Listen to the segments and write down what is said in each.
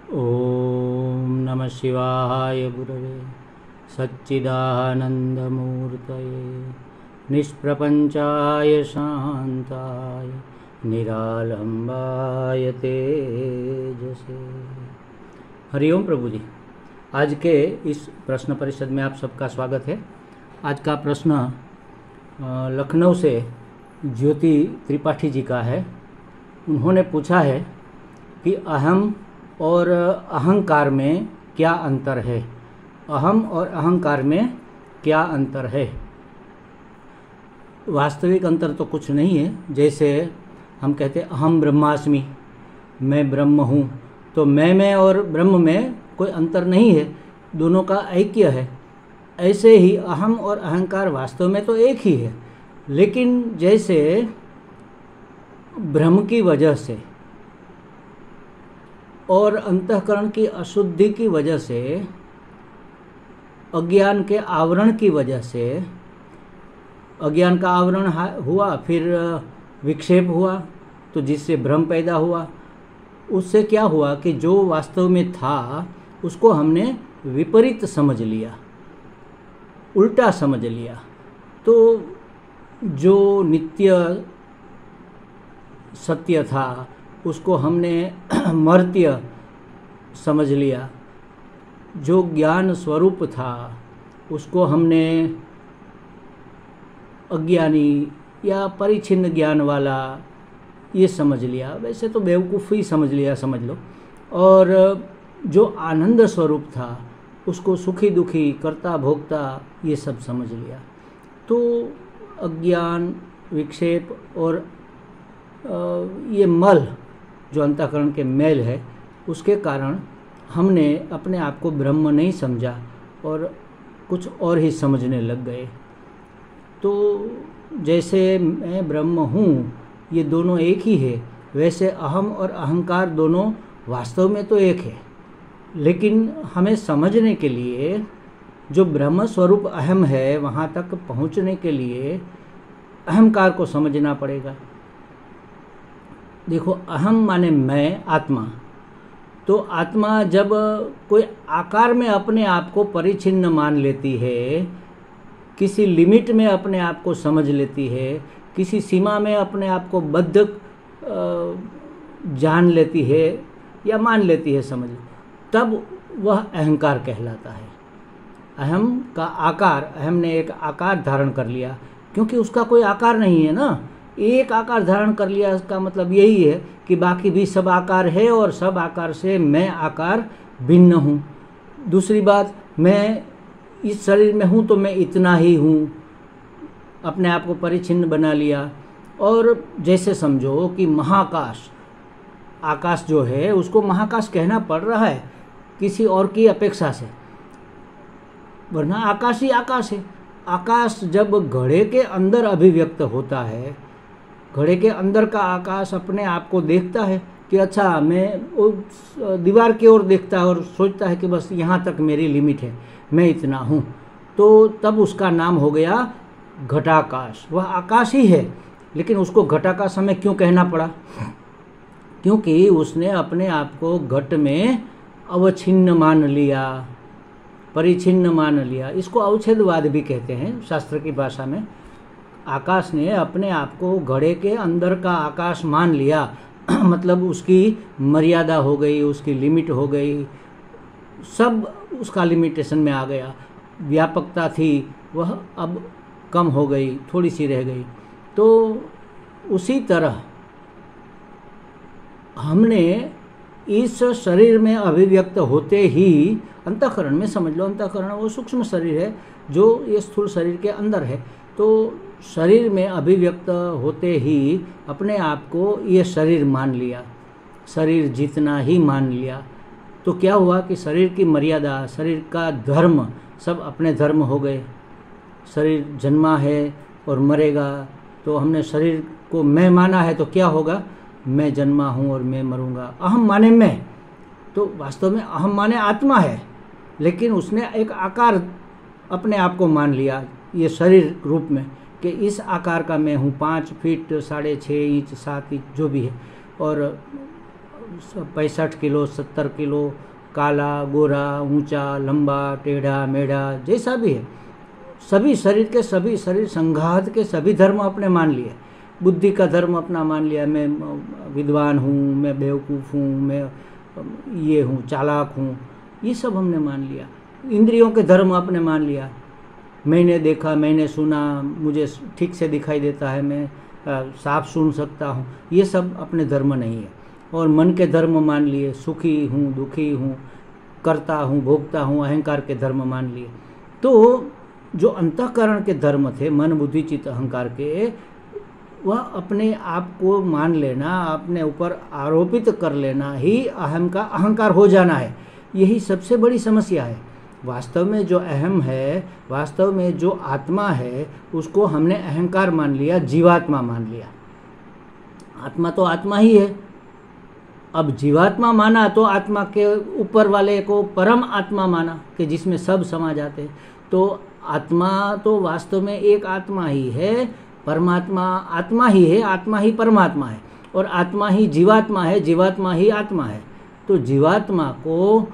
ओम नमः शिवाय गुरवे सच्चिदानंदमूर्तये निष्प्रपंचाय शांताय निरालंबाय तेजसे। हरिओम प्रभु जी। आज के इस प्रश्न परिषद में आप सबका स्वागत है। आज का प्रश्न लखनऊ से ज्योति त्रिपाठी जी का है। उन्होंने पूछा है कि अहम और अहंकार में क्या अंतर है। अहम और अहंकार में क्या अंतर है। वास्तविक अंतर तो कुछ नहीं है। जैसे हम कहते हैं अहम ब्रह्मास्मि, मैं ब्रह्म हूँ, तो मैं में और ब्रह्म में कोई अंतर नहीं है, दोनों का ऐक्य है। ऐसे ही अहम और अहंकार वास्तव में तो एक ही है, लेकिन जैसे भ्रम की वजह से और अंतःकरण की अशुद्धि की वजह से, अज्ञान के आवरण की वजह से, अज्ञान का आवरण हुआ, फिर विक्षेप हुआ, तो जिससे भ्रम पैदा हुआ। उससे क्या हुआ कि जो वास्तव में था उसको हमने विपरीत समझ लिया, उल्टा समझ लिया। तो जो नित्य सत्य था उसको हमने मर्त्य समझ लिया। जो ज्ञान स्वरूप था उसको हमने अज्ञानी या परिच्छिन्न ज्ञान वाला ये समझ लिया। वैसे तो बेवकूफ़ी समझ लिया, समझ लो। और जो आनंद स्वरूप था उसको सुखी दुखी, कर्ता भोक्ता, ये सब समझ लिया। तो अज्ञान, विक्षेप और ये मल, जो अंतःकरण के मैल है, उसके कारण हमने अपने आप को ब्रह्म नहीं समझा और कुछ और ही समझने लग गए। तो जैसे मैं ब्रह्म हूँ, ये दोनों एक ही है, वैसे अहम और अहंकार दोनों वास्तव में तो एक है। लेकिन हमें समझने के लिए जो ब्रह्म स्वरूप अहम है, वहाँ तक पहुँचने के लिए अहंकार को समझना पड़ेगा। देखो, अहम माने मैं, आत्मा। तो आत्मा जब कोई आकार में अपने आप को परिच्छिन्न मान लेती है, किसी लिमिट में अपने आप को समझ लेती है, किसी सीमा में अपने आप को बद्ध जान लेती है या मान लेती है, समझ, तब वह अहंकार कहलाता है। अहम का आकार, अहम ने एक आकार धारण कर लिया, क्योंकि उसका कोई आकार नहीं है ना। एक आकार धारण कर लिया, इसका मतलब यही है कि बाकी भी सब आकार है और सब आकार से मैं आकार भिन्न हूँ। दूसरी बात, मैं इस शरीर में हूँ तो मैं इतना ही हूँ, अपने आप को परिच्छिन्न बना लिया। और जैसे समझो कि महाकाश, आकाश जो है उसको महाकाश कहना पड़ रहा है किसी और की अपेक्षा से, वरना आकाश ही आकाश है। आकाश जब घड़े के अंदर अभिव्यक्त होता है, घड़े के अंदर का आकाश अपने आप को देखता है कि अच्छा, मैं उस दीवार की ओर देखता है और सोचता है कि बस यहाँ तक मेरी लिमिट है, मैं इतना हूँ, तो तब उसका नाम हो गया घटाकाश। वह आकाश ही है, लेकिन उसको घटाकाश हमें क्यों कहना पड़ा? क्योंकि उसने अपने आप को घट में अवच्छिन्न मान लिया, परिच्छिन्न मान लिया। इसको अवच्छेदवाद भी कहते हैं शास्त्र की भाषा में। आकाश ने अपने आप को घड़े के अंदर का आकाश मान लिया मतलब उसकी मर्यादा हो गई, उसकी लिमिट हो गई, सब उसका लिमिटेशन में आ गया। व्यापकता थी वह अब कम हो गई, थोड़ी सी रह गई। तो उसी तरह हमने इस शरीर में अभिव्यक्त होते ही, अंतःकरण में समझ लो, अंतःकरण वो सूक्ष्म शरीर है जो ये स्थूल शरीर के अंदर है। तो शरीर में अभिव्यक्त होते ही अपने आप को ये शरीर मान लिया, शरीर जितना ही मान लिया। तो क्या हुआ कि शरीर की मर्यादा, शरीर का धर्म, सब अपने धर्म हो गए। शरीर जन्मा है और मरेगा, तो हमने शरीर को मैं माना है, तो क्या होगा? मैं जन्मा हूँ और मैं मरूंगा। अहम माने मैं, तो वास्तव में अहम माने आत्मा है, लेकिन उसने एक आकार अपने आप को मान लिया ये शरीर रूप में कि इस आकार का मैं हूँ, 5 फीट 6.5 इंच 7 इंच जो भी है, और 65 किलो 70 किलो, काला गोरा ऊंचा लंबा टेढ़ा मेढ़ा जैसा भी है, सभी शरीर के सभी शरीर संघात के सभी धर्म अपने मान लिए। बुद्धि का धर्म अपना मान लिया, मैं विद्वान हूँ, मैं बेवकूफ़ हूँ, मैं ये हूँ, चालाक हूँ, ये सब हमने मान लिया। इंद्रियों के धर्म अपने मान लिया, मैंने देखा, मैंने सुना, मुझे ठीक से दिखाई देता है, मैं साफ सुन सकता हूँ, ये सब अपने धर्म नहीं है। और मन के धर्म मान लिए, सुखी हूँ, दुखी हूँ, करता हूँ, भोगता हूँ, अहंकार के धर्म मान लिए। तो जो अंतःकरण के धर्म थे, मन बुद्धि चित्त अहंकार के, वह अपने आप को मान लेना, अपने ऊपर आरोपित कर लेना ही अहम का अहंकार हो जाना है। यही सबसे बड़ी समस्या है। वास्तव में जो अहम है, वास्तव में जो आत्मा है, उसको हमने अहंकार मान लिया, जीवात्मा मान लिया। आत्मा तो आत्मा ही है। अब जीवात्मा माना तो आत्मा के ऊपर वाले को परम आत्मा माना कि जिसमें सब समा जाते हैं। तो आत्मा तो वास्तव में एक आत्मा ही है, परमात्मा आत्मा ही है, आत्मा ही परमात्मा है, और आत्मा ही जीवात्मा है, जीवात्मा ही आत्मा है। तो जीवात्मा को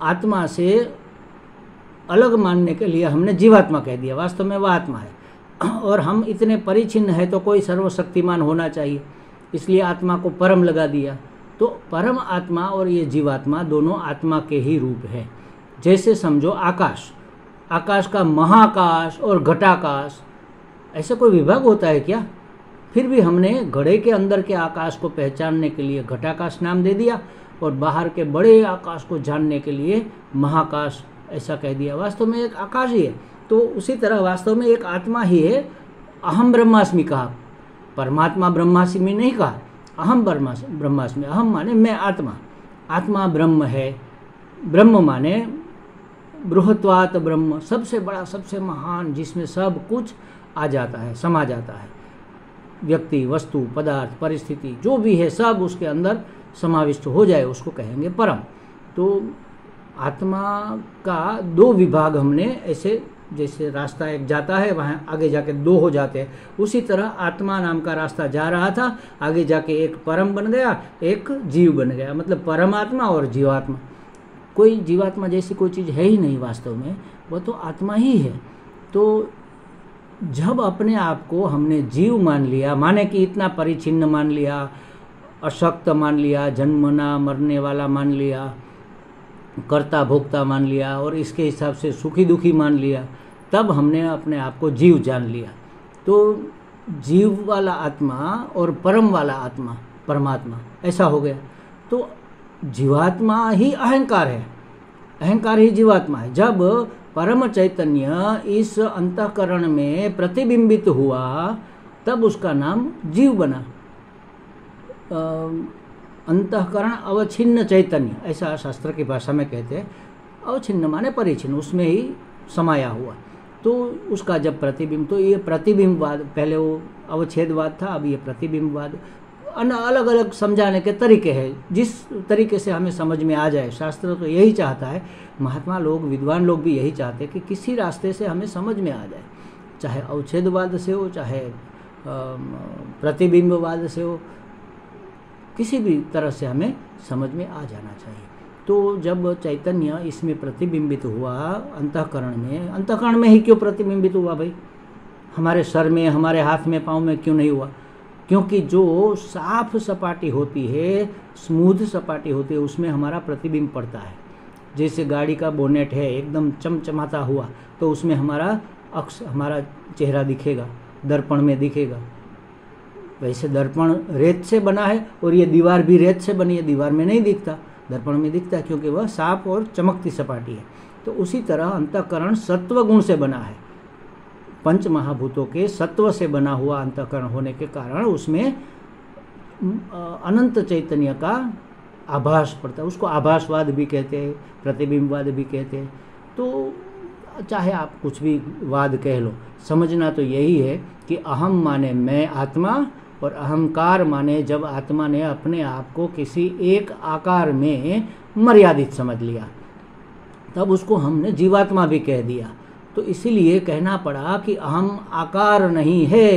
आत्मा से अलग मानने के लिए हमने जीवात्मा कह दिया, वास्तव में वह आत्मा है। और हम इतने परिचिन्न हैं तो कोई सर्वशक्तिमान होना चाहिए, इसलिए आत्मा को परम लगा दिया। तो परम आत्मा और ये जीवात्मा दोनों आत्मा के ही रूप हैं। जैसे समझो आकाश, आकाश का महाकाश और घटाकाश, ऐसा कोई विभाग होता है क्या? फिर भी हमने घड़े के अंदर के आकाश को पहचानने के लिए घटाकाश नाम दे दिया, और बाहर के बड़े आकाश को जानने के लिए महाकाश ऐसा कह दिया। वास्तव में एक आकाश ही है। तो उसी तरह वास्तव में एक आत्मा ही है। अहम ब्रह्मास्मि कहा, परमात्मा ब्रह्मास्मि नहीं कहा, अहम ब्रह्मास्मि। अहम माने मैं आत्मा, आत्मा ब्रह्म है। ब्रह्म माने बृहत्वात् ब्रह्म, सबसे बड़ा, सबसे महान, जिसमें सब कुछ आ जाता है, समा जाता है। व्यक्ति, वस्तु, पदार्थ, परिस्थिति जो भी है सब उसके अंदर समाविष्ट हो जाए, उसको कहेंगे परम। तो आत्मा का दो विभाग हमने ऐसे, जैसे रास्ता एक जाता है वहाँ आगे जाके दो हो जाते हैं, उसी तरह आत्मा नाम का रास्ता जा रहा था, आगे जाके एक परम बन गया, एक जीव बन गया। मतलब परमात्मा और जीवात्मा। कोई जीवात्मा जैसी कोई चीज़ है ही नहीं वास्तव में, वह तो आत्मा ही है। तो जब अपने आप को हमने जीव मान लिया, माने कि इतना परिचिन्न मान लिया, अशक्त मान लिया, जन्मना मरने वाला मान लिया, कर्ता भोक्ता मान लिया, और इसके हिसाब से सुखी दुखी मान लिया, तब हमने अपने आप को जीव जान लिया। तो जीव वाला आत्मा और परम वाला आत्मा परमात्मा ऐसा हो गया। तो जीवात्मा ही अहंकार है, अहंकार ही जीवात्मा है। जब परम चैतन्य इस अंतःकरण में प्रतिबिंबित हुआ, तब उसका नाम जीव बना। अंतःकरण अवच्छिन्न चैतन्य, ऐसा शास्त्र की भाषा में कहते हैं। अवच्छिन्न माने परिचिन्न, उसमें ही समाया हुआ। तो उसका जब प्रतिबिंब, तो ये प्रतिबिंबवाद, पहले वो अवच्छेदवाद था, अब ये प्रतिबिंबवाद। अलग अलग समझाने के तरीके हैं, जिस तरीके से हमें समझ में आ जाए। शास्त्र तो यही चाहता है, महात्मा लोग, विद्वान लोग भी यही चाहते हैं कि किसी रास्ते से हमें समझ में आ जाए, चाहे अवच्छेदवाद से हो, चाहे प्रतिबिंबवाद से हो, किसी भी तरह से हमें समझ में आ जाना चाहिए। तो जब चैतन्य इसमें प्रतिबिंबित हुआ अंतःकरण में ही क्यों प्रतिबिंबित हुआ भाई? हमारे सर में, हमारे हाथ में, पाँव में क्यों नहीं हुआ? क्योंकि जो साफ सपाटी होती है, स्मूथ सपाटी होती है, उसमें हमारा प्रतिबिंब पड़ता है। जैसे गाड़ी का बोनेट है, एकदम चमचमाता हुआ, तो उसमें हमारा अक्स, हमारा चेहरा दिखेगा, दर्पण में दिखेगा। वैसे दर्पण रेत से बना है, और ये दीवार भी रेत से बनी है, दीवार में नहीं दिखता, दर्पण में दिखता है, क्योंकि वह साफ और चमकती सपाटी है। तो उसी तरह अंतःकरण सत्व गुण से बना है, पंच महाभूतों के सत्व से बना हुआ अंतःकरण होने के कारण उसमें अनंत चैतन्य का आभास पड़ता है। उसको आभासवाद भी कहते हैं, प्रतिबिंबवाद भी कहते हैं। तो चाहे आप कुछ भी वाद कह लो, समझना तो यही है कि अहम माने मैं आत्मा, और अहंकार माने जब आत्मा ने अपने आप को किसी एक आकार में मर्यादित समझ लिया, तब उसको हमने जीवात्मा भी कह दिया। तो इसीलिए कहना पड़ा कि अहम आकार नहीं है,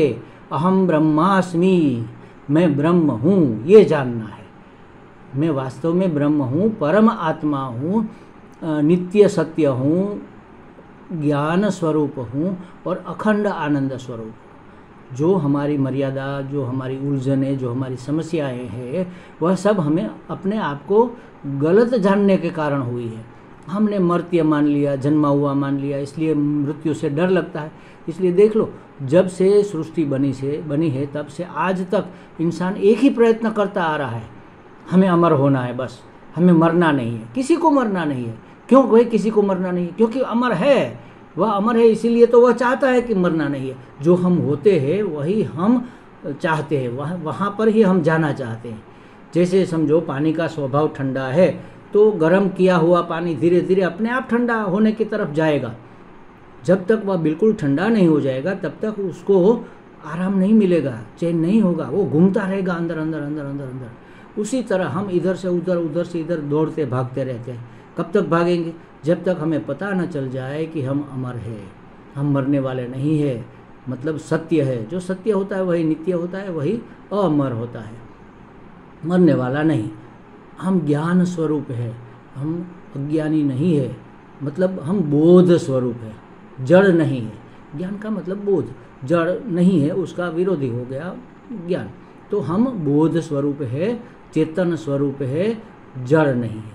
अहम ब्रह्मास्मि, मैं ब्रह्म हूँ, ये जानना है। मैं वास्तव में ब्रह्म हूँ, परम आत्मा हूँ, नित्य सत्य हूँ, ज्ञान स्वरूप हूँ और अखंड आनंद स्वरूप। जो हमारी मर्यादा, जो हमारी उलझनें, जो हमारी समस्याएं हैं, वह सब हमें अपने आप को गलत जानने के कारण हुई है। हमने मर्त्य मान लिया, जन्मा हुआ मान लिया, इसलिए मृत्यु से डर लगता है। इसलिए देख लो, जब से सृष्टि बनी है तब से आज तक इंसान एक ही प्रयत्न करता आ रहा है, हमें अमर होना है, बस हमें मरना नहीं है। किसी को मरना नहीं है। क्यों भाई किसी को मरना नहीं है? क्योंकि अमर है, वह अमर है, इसीलिए तो वह चाहता है कि मरना नहीं है। जो हम होते हैं वही हम चाहते हैं, वहाँ पर ही हम जाना चाहते हैं। जैसे समझो पानी का स्वभाव ठंडा है, तो गर्म किया हुआ पानी धीरे धीरे अपने आप ठंडा होने की तरफ जाएगा। जब तक वह बिल्कुल ठंडा नहीं हो जाएगा तब तक उसको आराम नहीं मिलेगा, चैन नहीं होगा, वो घूमता रहेगा अंदर अंदर अंदर अंदर अंदर। उसी तरह हम इधर से उधर, उधर से इधर दौड़ते भागते रहते हैं। कब तक भागेंगे? जब तक हमें पता न चल जाए कि हम अमर हैं, हम मरने वाले नहीं है, मतलब सत्य है। जो सत्य होता है वही नित्य होता है, वही अमर होता है, मरने वाला नहीं। हम ज्ञान स्वरूप है, हम अज्ञानी नहीं है, मतलब हम बोध स्वरूप है, जड़ नहीं है। ज्ञान का मतलब बोध, जड़ नहीं है, उसका विरोधी हो गया ज्ञान। तो हम बोध स्वरूप है, चेतन स्वरूप है, जड़ नहीं है,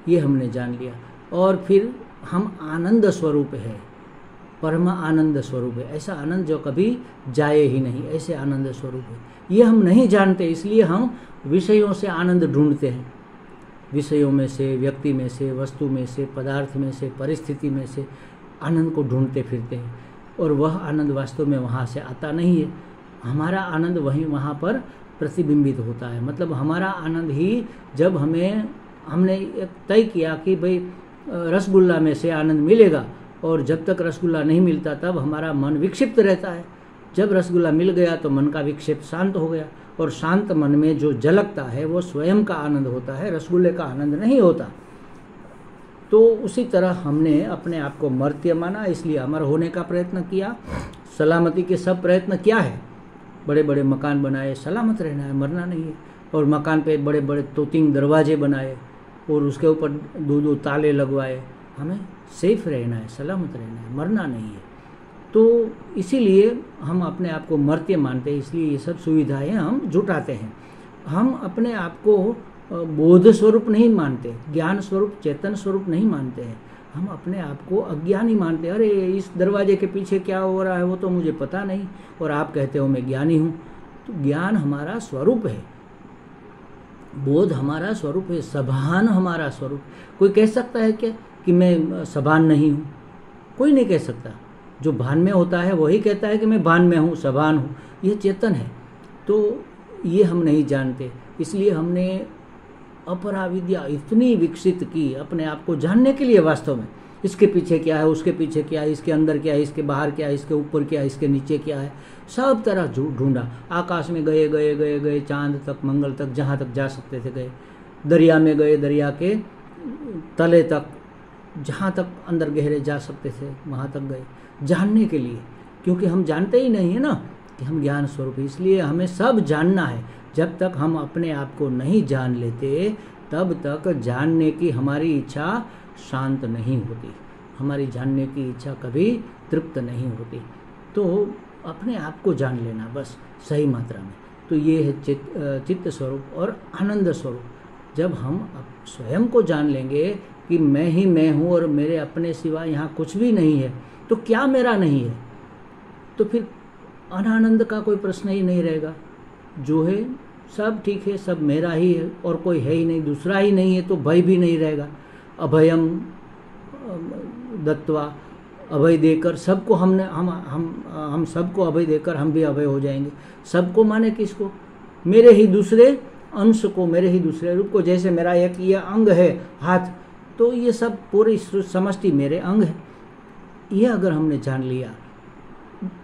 ये हमने जान लिया। और फिर हम आनंद स्वरूप है, परम आनंद स्वरूप है। ऐसा आनंद जो कभी जाए ही नहीं, ऐसे आनंद स्वरूप है। ये हम नहीं जानते, इसलिए हम विषयों से आनंद ढूंढते हैं। विषयों में से, व्यक्ति में से, वस्तु में से, पदार्थ में से, परिस्थिति में से आनंद को ढूंढते फिरते हैं, और वह आनंद वास्तव में वहाँ से आता नहीं है। हमारा आनंद वहाँ पर प्रतिबिंबित होता है। मतलब हमारा आनंद ही, जब हमने तय किया कि भाई रसगुल्ला में से आनंद मिलेगा, और जब तक रसगुल्ला नहीं मिलता तब हमारा मन विक्षिप्त रहता है। जब रसगुल्ला मिल गया तो मन का विक्षेप शांत हो गया, और शांत मन में जो झलकता है वो स्वयं का आनंद होता है, रसगुल्ले का आनंद नहीं होता। तो उसी तरह हमने अपने आप को मर्त्य माना, इसलिए अमर होने का प्रयत्न किया। सलामती के सब प्रयत्न क्या है? बड़े बड़े मकान बनाए, सलामत रहना है, मरना नहीं है। और मकान पे बड़े बड़े 2-3 दरवाजे बनाए और उसके ऊपर 2-2 ताले लगवाए। हमें सेफ रहना है, सलामत रहना है, मरना नहीं है। तो इसीलिए हम अपने आप को मर्त्य मानते हैं, इसलिए ये सब सुविधाएं हम जुटाते हैं। हम अपने आप को बोध स्वरूप नहीं मानते, ज्ञान स्वरूप, चेतन स्वरूप नहीं मानते हैं। हम अपने आप को अज्ञानी मानते हैं। अरे इस दरवाजे के पीछे क्या हो रहा है वो तो मुझे पता नहीं, और आप कहते हो मैं ज्ञानी हूँ। तो ज्ञान हमारा स्वरूप है, बोध हमारा स्वरूप है, सभान हमारा स्वरूप। कोई कह सकता है क्या कि मैं सभान नहीं हूँ? कोई नहीं कह सकता। जो भान में होता है वही कहता है कि मैं भान में हूँ, सभान हूँ। ये चेतन है। तो ये हम नहीं जानते, इसलिए हमने अपराविद्या इतनी विकसित की अपने आप को जानने के लिए। वास्तव में इसके पीछे क्या है, उसके पीछे क्या है, इसके अंदर क्या है, इसके बाहर क्या है, इसके ऊपर क्या है, इसके नीचे क्या है, सब तरह ढूंढा। आकाश में गए गए गए गए, चांद तक, मंगल तक, जहाँ तक जा सकते थे गए। दरिया में गए, दरिया के तले तक, जहाँ तक अंदर गहरे जा सकते थे वहाँ तक गए, जानने के लिए। क्योंकि हम जानते ही नहीं है ना कि हम ज्ञान स्वरूप है, इसलिए हमें सब जानना है। जब तक हम अपने आप को नहीं जान लेते तब तक जानने की हमारी इच्छा शांत नहीं होती, हमारी जानने की इच्छा कभी तृप्त नहीं होती। तो अपने आप को जान लेना बस सही मात्रा में। तो ये है चित्त स्वरूप और आनंद स्वरूप। जब हम स्वयं को जान लेंगे कि मैं ही मैं हूँ और मेरे अपने सिवा यहाँ कुछ भी नहीं है, तो क्या मेरा नहीं है? तो फिर अनानंद का कोई प्रश्न ही नहीं रहेगा। जो है सब ठीक है, सब मेरा ही है और कोई है ही नहीं, दूसरा ही नहीं है, तो भय भी नहीं रहेगा। अभयम दत्वा, अभय देकर सबको हम सबको अभय देकर हम भी अभय हो जाएंगे। सबको माने किसको? मेरे ही दूसरे अंश को, मेरे ही दूसरे रूप को। जैसे मेरा एक ये अंग है हाथ, तो ये सब पूरी समष्टि मेरे अंग है। ये अगर हमने जान लिया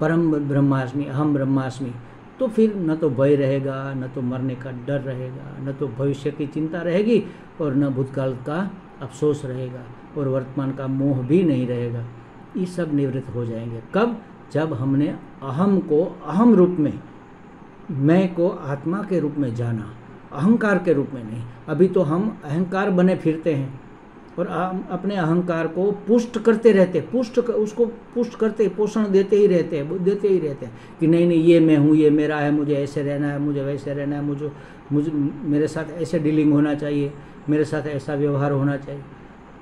परम ब्रह्मास्मि, अहम ब्रह्मास्मि, तो फिर न तो भय रहेगा, न तो मरने का डर रहेगा, न तो भविष्य की चिंता रहेगी, और न भूतकाल का अफसोस रहेगा, और वर्तमान का मोह भी नहीं रहेगा। ये सब निवृत्त हो जाएंगे। कब? जब हमने अहम को अहम रूप में, मैं को आत्मा के रूप में जाना, अहंकार के रूप में नहीं। अभी तो हम अहंकार बने फिरते हैं और अपने अहंकार को पुष्ट करते रहते, उसको पुष्ट करते, पोषण देते ही रहते हैं कि नहीं नहीं ये मैं हूँ, ये मेरा है, मुझे ऐसे रहना है, मुझे वैसे रहना है, मुझे मेरे साथ ऐसे डीलिंग होना चाहिए, मेरे साथ ऐसा व्यवहार होना चाहिए।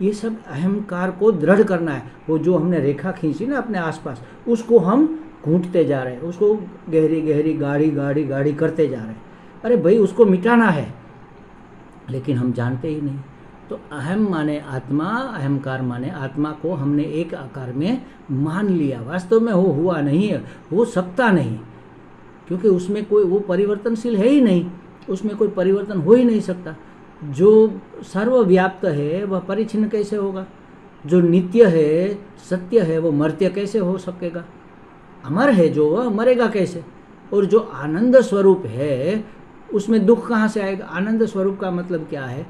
ये सब अहंकार को दृढ़ करना है। वो जो हमने रेखा खींची ना अपने आसपास, उसको हम घूंटते जा रहे हैं, उसको गहरी गहरी गाढ़ी करते जा रहे हैं। अरे भाई उसको मिटाना है, लेकिन हम जानते ही नहीं। तो अहम माने आत्मा, अहंकार माने आत्मा को हमने एक आकार में मान लिया। वास्तव में वो हुआ नहीं है, हो सकता नहीं, क्योंकि उसमें कोई वो परिवर्तनशील है ही नहीं, उसमें कोई परिवर्तन हो ही नहीं सकता। जो सर्वव्याप्त है वह परिच्छिन्न कैसे होगा? जो नित्य है, सत्य है, वो मर्त्य कैसे हो सकेगा? अमर है जो, वह मरेगा कैसे? और जो आनंद स्वरूप है उसमें दुख कहाँ से आएगा? आनंद स्वरूप का मतलब क्या है?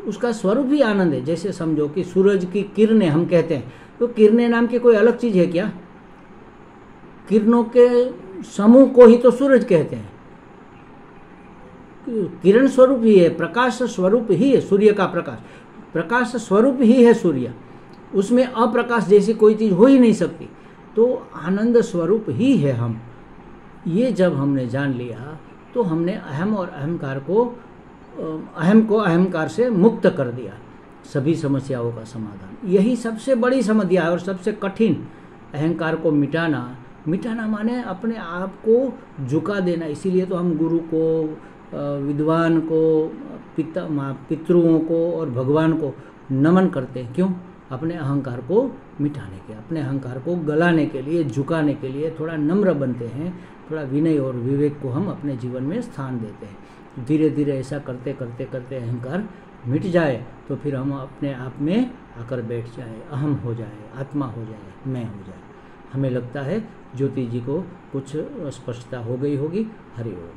उसका स्वरूप ही आनंद है। जैसे समझो कि सूरज की किरणें हम कहते हैं, तो किरणें नाम की कोई अलग चीज है क्या? किरणों के समूह को ही तो सूरज कहते हैं। किरण स्वरूप ही है, प्रकाश स्वरूप ही है सूर्य का प्रकाश, प्रकाश स्वरूप ही है सूर्य, उसमें अप्रकाश जैसी कोई चीज हो ही नहीं सकती। तो आनंद स्वरूप ही है हम। ये जब हमने जान लिया तो हमने अहम और अहंकार को, अहम को अहंकार से मुक्त कर दिया। सभी समस्याओं का समाधान, यही सबसे बड़ी समस्या है और सबसे कठिन। अहंकार को मिटाना माने अपने आप को झुका देना। इसीलिए तो हम गुरु को, विद्वान को, पितरुओं को और भगवान को नमन करते हैं। क्यों? अपने अहंकार को मिटाने के, अपने अहंकार को गलाने के लिए, झुकाने के लिए थोड़ा नम्र बनते हैं, थोड़ा विनय और विवेक को हम अपने जीवन में स्थान देते हैं। धीरे धीरे ऐसा करते करते करते अहंकार मिट जाए तो फिर हम अपने आप में आकर बैठ जाए, अहम हो जाए, आत्मा हो जाए, मैं हो जाए। हमें लगता है ज्योति जी को कुछ स्पष्टता हो गई होगी। हरि ओम।